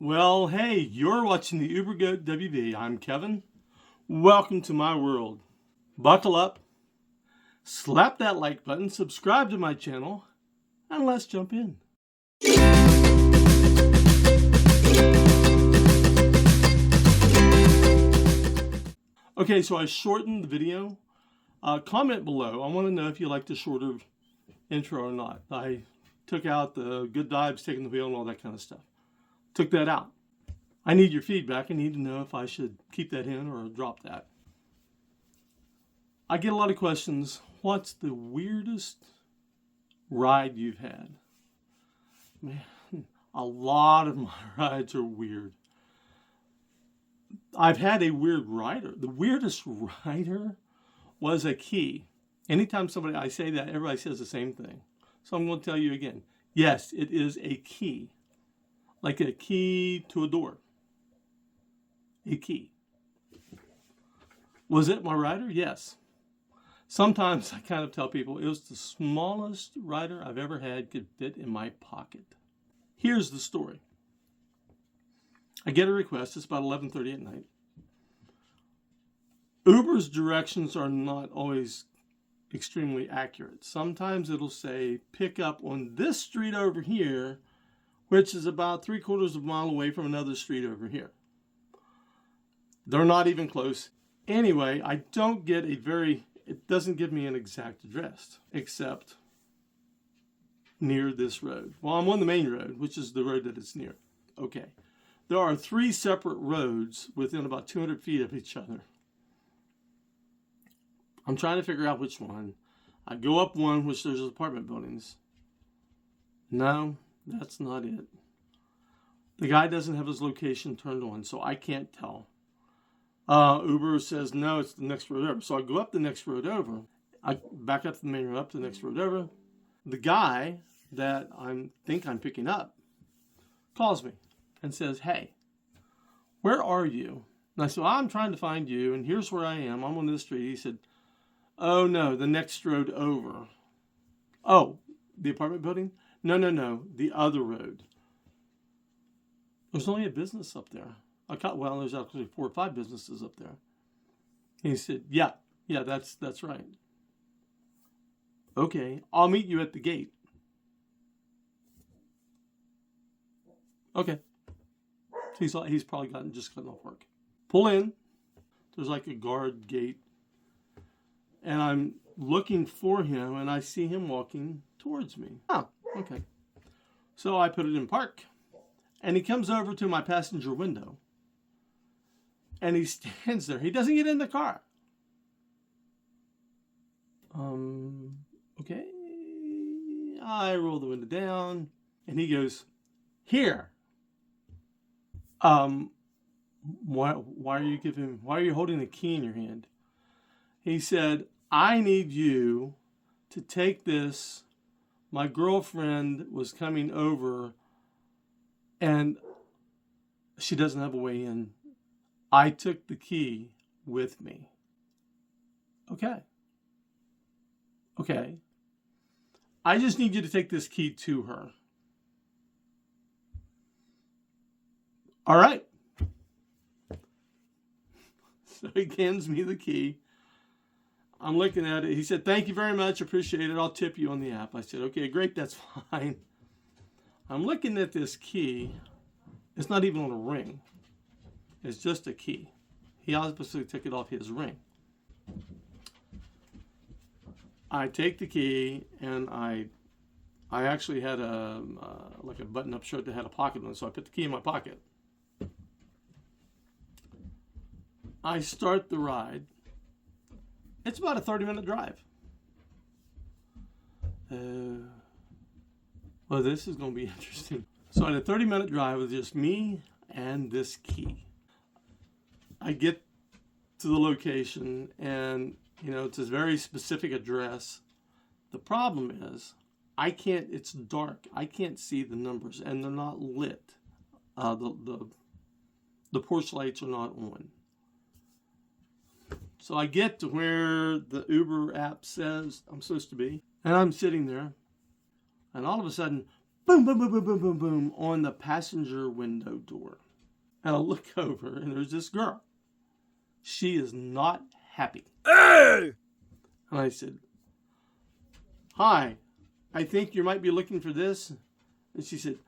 Well, hey, you're watching the Uber Goat WV. I'm Kevin. Welcome to my world. Buckle up, slap that like button, subscribe to my channel, and let's jump in. Okay, so I shortened the video. Comment below. I want to know if you like the shorter intro or not. I took out the good vibes, taking the wheel, and all that kind of stuff. Took that out. I need your feedback. I need to know if I should keep that in or drop that. I get a lot of questions. What's the weirdest ride you've had? Man, a lot of my rides are weird. I've had a weird rider. The weirdest rider was a key. Anytime I say that, everybody says the same thing. So I'm going to tell you again. Yes, it is a key. Like a key to a door. A key. Was it my rider? Yes. Sometimes I kind of tell people it was the smallest rider I've ever had, could fit in my pocket. Here's the story. I get a request. It's about 11:30 at night. Uber's directions are not always extremely accurate. Sometimes it'll say, pick up on this street over here, which is about 3/4 of a mile away from another street over here. They're not even close. Anyway, I don't get it doesn't give me an exact address, except near this road. Well, I'm on the main road, which is the road that it's near. Okay. There are 3 separate roads within about 200 feet of each other. I'm trying to figure out which one. I go up one, which there's apartment buildings. No. That's not it. The guy doesn't have his location turned on, so I can't tell. Uber says, no, it's the next road over. So I go up the next road over. I back up the main road, up the next road over. The guy that I think I'm picking up calls me and says, hey, where are you? And I said, I'm trying to find you, and here's where I am. I'm on this street. He said, oh, no, the next road over. Oh, the apartment building? No, the other road. There's only a business up there. Well, there's actually 4 or 5 businesses up there. And he said, yeah, that's right. Okay, I'll meet you at the gate. Okay. He's probably just gotten off work. Pull in. There's like a guard gate. And I'm looking for him, and I see him walking towards me. Oh. Okay. So I put it in park, and he comes over to my passenger window, and he stands there. He doesn't get in the car. Okay. I roll the window down, and he goes, here. Why are you holding the key in your hand? He said, I need you to take this. My girlfriend was coming over and she doesn't have a way in. I took the key with me. Okay. I just need you to take this key to her. All right. So he hands me the key. I'm looking at it. He said, thank you very much. Appreciate it. I'll tip you on the app. I said, okay, great. That's fine. I'm looking at this key. It's not even on a ring. It's just a key. He obviously took it off his ring. I take the key, and I actually had like a button-up shirt that had a pocket on it, so I put the key in my pocket. I start the ride. It's about a 30-minute drive. Well, this is going to be interesting. So I had a 30-minute drive with just me and this key. I get to the location, and it's a very specific address. The problem is, it's dark. I can't see the numbers, and they're not lit. The porch lights are not on. So I get to where the Uber app says I'm supposed to be, and I'm sitting there, and all of a sudden, boom, boom, boom, boom, boom, boom, boom on the passenger window door. And I look over and there's this girl. She is not happy. Hey! And I said, "Hi, I think you might be looking for this." And she said,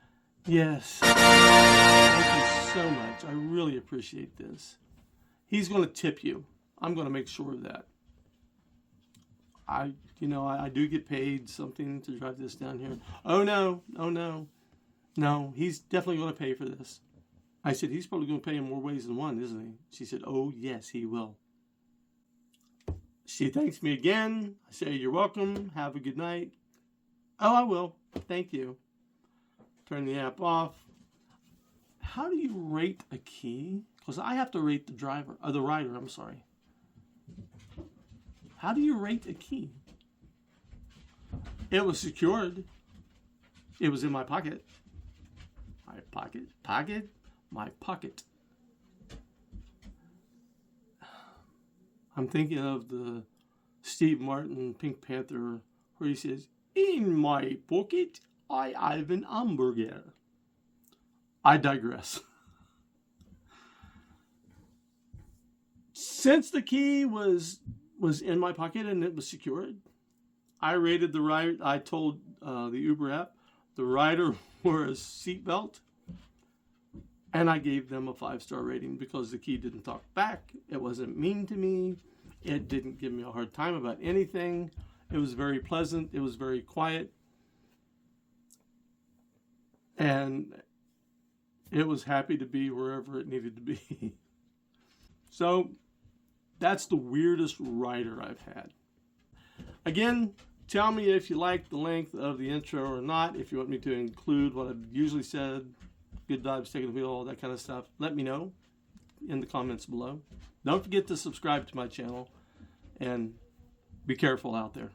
"Yes. Thank you so much. I really appreciate this. He's going to tip you. I'm going to make sure of that. I do get paid something to drive this down here." "Oh, no. Oh, no. No, he's definitely going to pay for this." I said, "He's probably going to pay in more ways than one, isn't he?" She said, "Oh, yes, he will." She thanks me again. I say, "You're welcome. Have a good night." "Oh, I will. Thank you." Turn the app off. How do you rate a key? Because I have to rate the rider, I'm sorry. How do you rate a key? It was secured. It was in my pocket. My pocket. I'm thinking of the Steve Martin Pink Panther where he says, "In my pocket, I have an hamburger." I digress. Since the key was in my pocket and it was secured, I rated the rider. I told the Uber app the rider wore a seatbelt, and I gave them a 5-star rating because the key didn't talk back. It wasn't mean to me. It didn't give me a hard time about anything. It was very pleasant. It was very quiet. And it was happy to be wherever it needed to be. So that's the weirdest rider I've had. Again, tell me if you like the length of the intro or not. If you want me to include what I've usually said, good vibes, taking the wheel, all that kind of stuff, let me know in the comments below. Don't forget to subscribe to my channel and be careful out there.